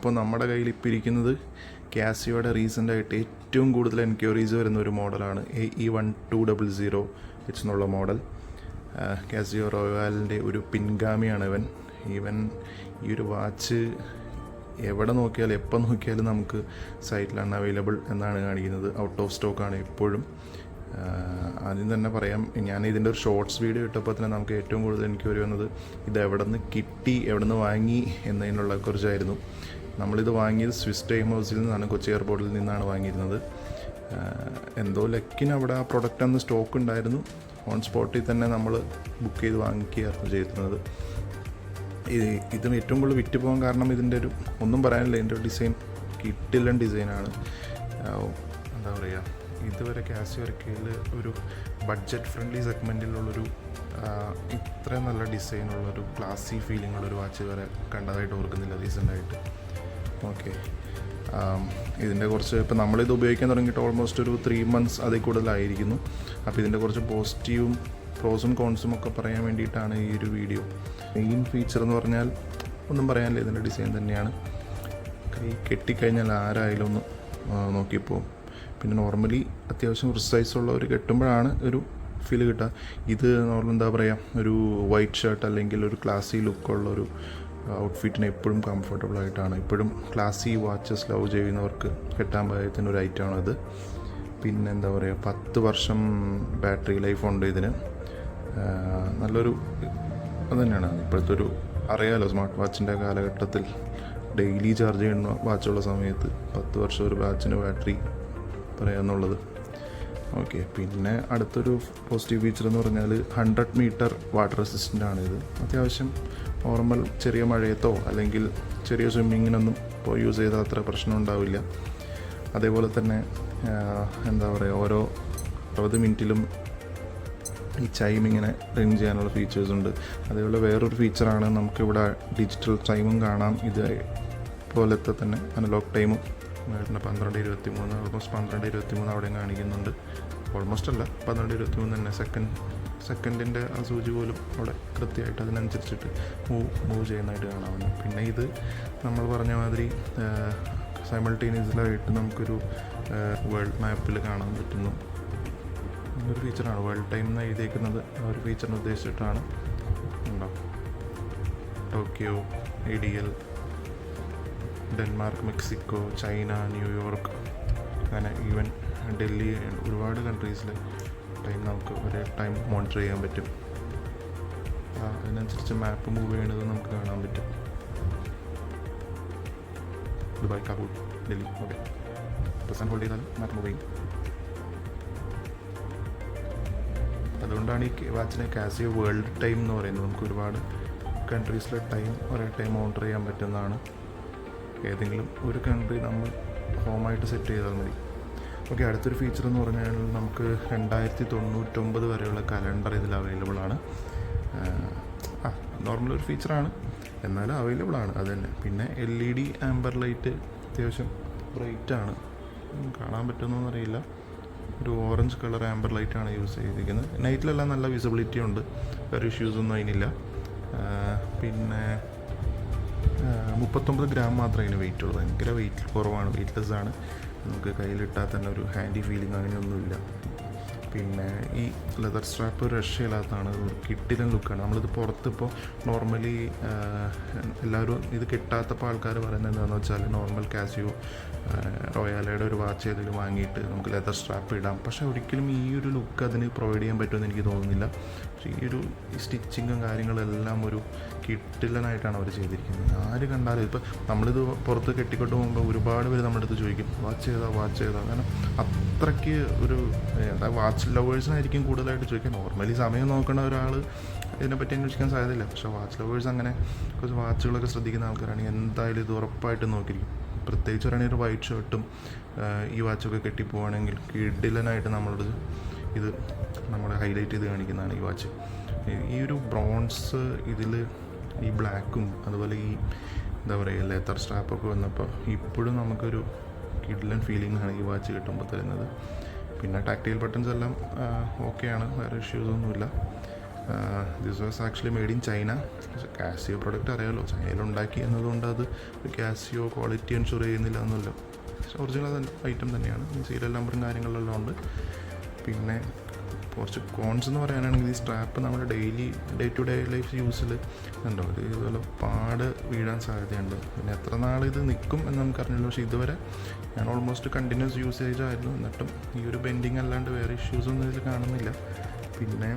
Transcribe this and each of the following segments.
അപ്പോൾ നമ്മുടെ കയ്യിൽ ഇപ്പോൾ ഇരിക്കുന്നത് കാസിയോയുടെ റീസെൻ്റായിട്ട് ഏറ്റവും കൂടുതൽ എൻക്വയറീസ് വരുന്ന ഒരു മോഡലാണ് AE1200 എന്നുള്ള മോഡൽ. കാസിയോ റോയലിൻ്റെ ഒരു പിൻഗാമിയാണ് ഇവൻ. ഈ ഒരു വാച്ച് എവിടെ നോക്കിയാലും എപ്പോൾ നോക്കിയാലും നമുക്ക് സൈറ്റിലാണ് അവൈലബിൾ എന്നാണ് കാണിക്കുന്നത്. ഔട്ട് ഓഫ് സ്റ്റോക്കാണ് എപ്പോഴും. ആദ്യം തന്നെ പറയാം, ഞാൻ ഇതിൻ്റെ ഒരു ഷോർട്സ് വീഡിയോ ഇട്ടപ്പോൾ തന്നെ നമുക്ക് ഏറ്റവും കൂടുതൽ എൻക്വയറി വന്നത് ഇത് എവിടെ നിന്ന് കിട്ടി, എവിടെ നിന്ന് വാങ്ങി എന്നതിനുള്ള കുറിച്ചായിരുന്നു. നമ്മളിത് വാങ്ങിയത് സ്വിസ് ടൈം ഹൗസിൽ നിന്നാണ്, കൊച്ചി എയർപോർട്ടിൽ നിന്നാണ് വാങ്ങിയിരുന്നത്. എന്തോ ലക്കിന് അവിടെ ആ പ്രൊഡക്റ്റ് അന്ന് സ്റ്റോക്ക് ഉണ്ടായിരുന്നു. ഓൺ സ്പോട്ടിൽ തന്നെ നമ്മൾ ബുക്ക് ചെയ്ത് വാങ്ങിക്കുകയായിരുന്നു ചെയ്തിരുന്നത്. ഇത് ഏറ്റവും കൂടുതൽ വിറ്റ് പോകാൻ കാരണം ഇതിൻ്റെ ഒരു ഒന്നും പറയാനില്ല, ഇതിൻ്റെ ഒരു ഡിസൈൻ കിട്ടില്ല ഡിസൈനാണ്. എന്താ പറയുക, ഇതുവരെ കാസിയോ ഇറക്കിയതിൽ ഒരു ബഡ്ജറ്റ് ഫ്രണ്ട്ലി സെഗ്മെൻറ്റിലുള്ളൊരു ഇത്രയും നല്ല ഡിസൈനുള്ളൊരു ക്ലാസി ഫീലിംഗ് ഉള്ളൊരു വാച്ച് വരെ കണ്ടതായിട്ട് ഓർക്കുന്നില്ല റീസെൻ്റായിട്ട്. ഓക്കെ, ഇതിൻ്റെ കുറച്ച് ഇപ്പം നമ്മളിത് ഉപയോഗിക്കാൻ തുടങ്ങിയിട്ട് ഓൾമോസ്റ്റ് ഒരു 3 months അതിൽ കൂടുതലായിരിക്കുന്നു. അപ്പോൾ ഇതിൻ്റെ കുറച്ച് പോസിറ്റീവും പ്രോസും കോൺസും ഒക്കെ പറയാൻ വേണ്ടിയിട്ടാണ് ഈ ഒരു വീഡിയോ. മെയിൻ ഫീച്ചർ എന്ന് പറഞ്ഞാൽ ഒന്നും പറയാനില്ല, ഇതിൻ്റെ ഡിസൈൻ തന്നെയാണ്. കൈ കെട്ടിക്കഴിഞ്ഞാൽ ആരായാലും ഒന്ന് നോക്കിപ്പോവും. പിന്നെ നോർമലി അത്യാവശ്യം പ്രിസൈസുള്ളവർ കെട്ടുമ്പോഴാണ് ഒരു ഫീൽ കിട്ടുക. ഇത് നോർമൽ എന്താ പറയുക, ഒരു വൈറ്റ് ഷർട്ട് അല്ലെങ്കിൽ ഒരു ക്ലാസി ലുക്കുള്ളൊരു ഔട്ട്ഫിറ്റിന് എപ്പോഴും കംഫർട്ടബിൾ ആയിട്ടാണ്. ഇപ്പോഴും ക്ലാസി വാച്ചസ് ലവ് ചെയ്യുന്നവർക്ക് കെട്ടാൻ പാകത്തിന് ഒരു ഐറ്റമാണത്. പിന്നെ എന്താ പറയുക, 10 വർഷം ബാറ്ററി ലൈഫ് ഉണ്ട് ഇതിന്. നല്ലൊരു അത് തന്നെയാണ്. ഇപ്പോഴത്തെ ഒരു അറിയാമല്ലോ, സ്മാർട്ട് വാച്ചിൻ്റെ കാലഘട്ടത്തിൽ ഡെയിലി ചാർജ് ചെയ്യുന്ന വാച്ചുള്ള സമയത്ത് 10 വർഷം ഒരു വാച്ചിന് ബാറ്ററി പറയാമെന്നുള്ളത്. ഓക്കെ, പിന്നെ അടുത്തൊരു പോസിറ്റീവ് ഫീച്ചർ എന്ന് പറഞ്ഞാൽ 100 meter വാട്ടർ റെസിസ്റ്റൻ്റ് ആണ് ഇത്. അത്യാവശ്യം നോർമൽ ചെറിയ മഴയത്തോ അല്ലെങ്കിൽ ചെറിയ സ്വിമ്മിങ്ങിനൊന്നും ഇപ്പോൾ യൂസ് ചെയ്താൽ അത്ര പ്രശ്നം ഉണ്ടാവില്ല. അതേപോലെ തന്നെ എന്താ പറയുക, ഓരോ 60 മിനിറ്റിലും ഈ ചൈം ഇങ്ങനെ റിങ് ചെയ്യാനുള്ള ഫീച്ചേഴ്സ് ഉണ്ട്. അതേപോലെ വേറൊരു ഫീച്ചറാണ്, നമുക്കിവിടെ ഡിജിറ്റൽ ടൈമും കാണാം. ഇതുപോലത്തെ തന്നെ അനലോഗ് ടൈമും 12:23, ഓൾമോസ്റ്റ് 12:23 അവിടെയും കാണിക്കുന്നുണ്ട്. ഓൾമോസ്റ്റ് അല്ല, 12:23 തന്നെ. സെക്കൻഡിൻ്റെ ആ സൂചി പോലും അവിടെ കൃത്യമായിട്ട് അതിനനുസരിച്ചിട്ട് മൂവ് ചെയ്യുന്നതായിട്ട് കാണാവുന്നു. പിന്നെ ഇത് നമ്മൾ പറഞ്ഞ മാതിരി സൈമൾട്ടേനിയസ്ലായിട്ട് നമുക്കൊരു വേൾഡ് മാപ്പിൽ കാണാൻ പറ്റുന്നു. നല്ലൊരു ഫീച്ചറാണ്. വേൾഡ് ടൈം എന്ന് എഴുതിയേക്കുന്നത് ആ ഒരു ഫീച്ചറിന് ഉദ്ദേശിച്ചിട്ടാണ്. ഉണ്ടാവും Tokyo, ADL, Denmark, Mexico, China, New York, അങ്ങനെ ഈവൻ ഡൽഹി, ഒരുപാട് കൺട്രീസിൽ ടൈം നമുക്ക് ഒരേ ടൈം മോണിറ്റർ ചെയ്യാൻ പറ്റും. അതിനനുസരിച്ച് മാപ്പ് മൂവ് ചെയ്യണത് നമുക്ക് കാണാൻ പറ്റും. Dubai, Kabul, Delhi, okay. Present hold ചെയ്താൽ മാപ്പ് മൂവ് ചെയ്യും. അതുകൊണ്ടാണ് ഈ വാച്ചിനെ കാസിയോ വേൾഡ് ടൈം എന്ന് പറയുന്നത്. നമുക്ക് ഒരുപാട് കൺട്രീസിലെ ടൈം ഒരേ ടൈം മോണിറ്റർ ചെയ്യാൻ പറ്റുന്നതാണ്. ഏതെങ്കിലും ഒരു കൺട്രി നമ്മൾ ഹോമായിട്ട് സെറ്റ് ചെയ്താൽ മതി. ഓക്കെ, അടുത്തൊരു ഫീച്ചർ എന്ന് പറഞ്ഞാൽ നമുക്ക് 2099 വരെയുള്ള കലണ്ടർ ഇതിൽ അവൈലബിൾ ആണ്. നോർമൽ ഒരു ഫീച്ചറാണ്, എന്നാലും അവൈലബിൾ ആണ് അത് തന്നെ. പിന്നെ LED ആംബർ ലൈറ്റ് അത്യാവശ്യം ബ്രൈറ്റ് ആണ്, കാണാൻ പറ്റുമെന്നൊന്നും അറിയില്ല. ഒരു ഓറഞ്ച് കളർ ആംബർ ലൈറ്റാണ് യൂസ് ചെയ്തിരിക്കുന്നത്. നൈറ്റിലെല്ലാം നല്ല വിസിബിലിറ്റി ഉണ്ട്, വേറെ ഇഷ്യൂസൊന്നും അതിനില്ല. പിന്നെ 39 gram മാത്രമേ ഇതിന് വെയിറ്റ് ഉള്ളൂ. ഭയങ്കര വെയിറ്റ് കുറവാണ്, വെയിറ്റ്ലെസ് ആണ്. നമുക്ക് കയ്യിലിട്ടാൽ തന്നെ ഒരു ഹാൻഡി ഫീലിംഗ് അങ്ങനെയൊന്നുമില്ല. പിന്നെ ഈ ലെതർ സ്ട്രാപ്പ് രക്ഷയില്ലാത്തതാണ്, ഒരു കിട്ടിലൻ ലുക്കാണ്. നമ്മളിത് പുറത്തിപ്പോൾ നോർമലി എല്ലാവരും ഇത് കിട്ടാത്തപ്പോൾ ആൾക്കാർ പറയുന്നത് എന്താണെന്ന് വെച്ചാൽ നോർമൽ കാസിയോ റോയാലയുടെ ഒരു വാച്ച് ഏതെങ്കിലും വാങ്ങിയിട്ട് നമുക്ക് ലെതർ സ്ട്രാപ്പ് ഇടാം. പക്ഷേ ഒരിക്കലും ഈ ഒരു ലുക്ക് അതിന് പ്രൊവൈഡ് ചെയ്യാൻ പറ്റുമെന്ന് എനിക്ക് തോന്നുന്നില്ല. പക്ഷേ ഈ ഒരു സ്റ്റിച്ചിങ്ങും കാര്യങ്ങളെല്ലാം ഒരു കിട്ടിലനായിട്ടാണ് അവർ ചെയ്തിരിക്കുന്നത്. ആര് കണ്ടാലും ഇപ്പോൾ നമ്മളിത് പുറത്ത് കെട്ടിക്കൊണ്ട് പോകുമ്പോൾ ഒരുപാട് പേര് നമ്മുടെ അടുത്ത് ചോദിക്കും വാച്ച് ചെയ്താൽ. കാരണം അത്രയ്ക്ക് ഒരു വാച്ച് ലവേഴ്സിനായിരിക്കും കൂടുതലായിട്ട് ചോദിക്കാൻ. നോർമലി സമയം നോക്കുന്ന ഒരാൾ ഇതിനെപ്പറ്റി അന്വേഷിക്കാൻ സാധ്യതയില്ല. പക്ഷേ വാച്ച് ലവേഴ്സ്, അങ്ങനെ കുറച്ച് വാച്ചുകളൊക്കെ ശ്രദ്ധിക്കുന്ന ആൾക്കാരാണെങ്കിൽ എന്തായാലും ഇത് ഉറപ്പായിട്ട് നോക്കിയിരിക്കും. പ്രത്യേകിച്ച് പറയുകയാണെങ്കിൽ ഒരു വൈറ്റ് ഷർട്ടും ഈ വാച്ചൊക്കെ കെട്ടിപ്പോവുകയാണെങ്കിൽ കിടിലനായിട്ട് ഇത് നമ്മൾ ഹൈലൈറ്റ് ചെയ്ത് കാണിക്കുന്നതാണ് ഈ വാച്ച്. ഈ ഒരു ബ്രോൺസ് ഇതിൽ ഈ ബ്ലാക്കും അതുപോലെ ഈ എന്താ പറയുക ലെതർ സ്ട്രാപ്പൊക്കെ വന്നപ്പോൾ ഇപ്പോഴും നമുക്കൊരു കിടിലൻ ഫീലിംഗ് ആണ് ഈ വാച്ച് കിട്ടുമ്പോൾ തരുന്നത്. പിന്നെ ടാക്ടൈൽ ബട്ടൺസ് എല്ലാം ഓക്കെയാണ്, വേറെ ഇഷ്യൂസൊന്നുമില്ല. This was actually made in China. Casio product അറിയാമല്ലോ, ചൈനയിൽ ഉണ്ടാക്കി എന്നതുകൊണ്ട് അത് കാസിയോ ക്വാളിറ്റി എൻഷുർ ചെയ്യുന്നില്ല എന്നല്ല. ഒറിജിനൽ ഐറ്റം തന്നെയാണ്, സീരിയൽ നമ്പറും കാര്യങ്ങളെല്ലാം ഉണ്ട്. പിന്നെ കുറച്ച് കോൺസ് എന്ന് പറയാനാണെങ്കിൽ ഈ സ്ട്രാപ്പ് നമ്മുടെ ഡേ ടു ഡേ ലൈഫ് യൂസിൽ ഉണ്ടോ ഇത് ഇതുപോലെ പാട് വീഴാൻ സാധ്യതയുണ്ട്. പിന്നെ എത്ര നാൾ ഇത് നിൽക്കും എന്ന് നമുക്കറിഞ്ഞില്ല. പക്ഷേ ഇതുവരെ ഞാൻ ഓൾമോസ്റ്റ് കണ്ടിന്യൂസ് യൂസേജ് ആയിരുന്നു, എന്നിട്ടും ഈ ഒരു ബെൻഡിങ് അല്ലാണ്ട് വേറെ ഇഷ്യൂസൊന്നും ഇതിൽ കാണുന്നില്ല. പിന്നെ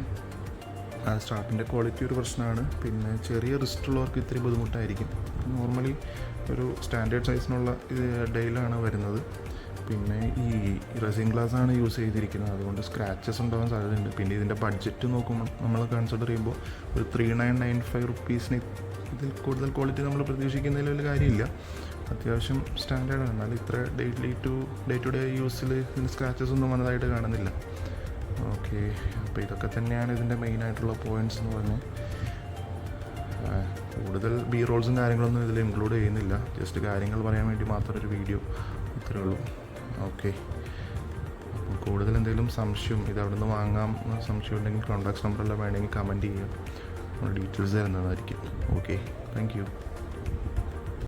സ്ട്രാപ്പിൻ്റെ ക്വാളിറ്റി ഒരു പ്രശ്നമാണ്. പിന്നെ ചെറിയ റിസ്റ്റുള്ളവർക്ക് ഇത്തിരി ബുദ്ധിമുട്ടായിരിക്കും. നോർമലി ഒരു സ്റ്റാൻഡേർഡ് സൈസിനുള്ള ഡേയിലാണ് വരുന്നത്. പിന്നെ ഈ റെസിൻ ഗ്ലാസ് ആണ് യൂസ് ചെയ്തിരിക്കുന്നത്, അതുകൊണ്ട് സ്ക്രാച്ചസ് ഉണ്ടാകാൻ സാധ്യതയുണ്ട്. പിന്നെ ഇതിൻ്റെ ബഡ്ജറ്റ് നോക്കുമ്പോൾ നമ്മൾ കൺസിഡർ ചെയ്യുമ്പോൾ ഒരു 3995 റുപ്പീസിന് ഇതിൽ കൂടുതൽ ക്വാളിറ്റി നമ്മൾ പ്രതീക്ഷിക്കുന്നതിൽ വലിയ കാര്യമില്ല. അത്യാവശ്യം സ്റ്റാൻഡേർഡാണ്, എന്നാലും ഇത്ര ഡേ ടു ഡേ യൂസിൽ ഇതിന് സ്ക്രാച്ചസ് ഒന്നും വന്നതായിട്ട് കാണുന്നില്ല. ഓക്കെ, അപ്പോൾ ഇതൊക്കെ തന്നെയാണ് ഇതിൻ്റെ മെയിനായിട്ടുള്ള പോയിൻറ്റ്സ് എന്ന് പറഞ്ഞാൽ. കൂടുതൽ ബി റോൾസും കാര്യങ്ങളൊന്നും ഇതിൽ ഇൻക്ലൂഡ് ചെയ്യുന്നില്ല, ജസ്റ്റ് കാര്യങ്ങൾ പറയാൻ വേണ്ടി മാത്രം ഒരു വീഡിയോ, ഇത്രയേ ഉള്ളൂ. ഓക്കെ, അപ്പോൾ കൂടുതൽ എന്തെങ്കിലും സംശയം ഇത് അവിടെ നിന്ന് വാങ്ങാം സംശയം ഉണ്ടെങ്കിൽ കോൺടാക്ട്സ് നമ്പറെല്ലാം വേണമെങ്കിൽ കമൻറ്റ് ചെയ്യുക, നമ്മൾ ഡീറ്റെയിൽസ് തരുന്നതായിരിക്കും. Okay, thank you.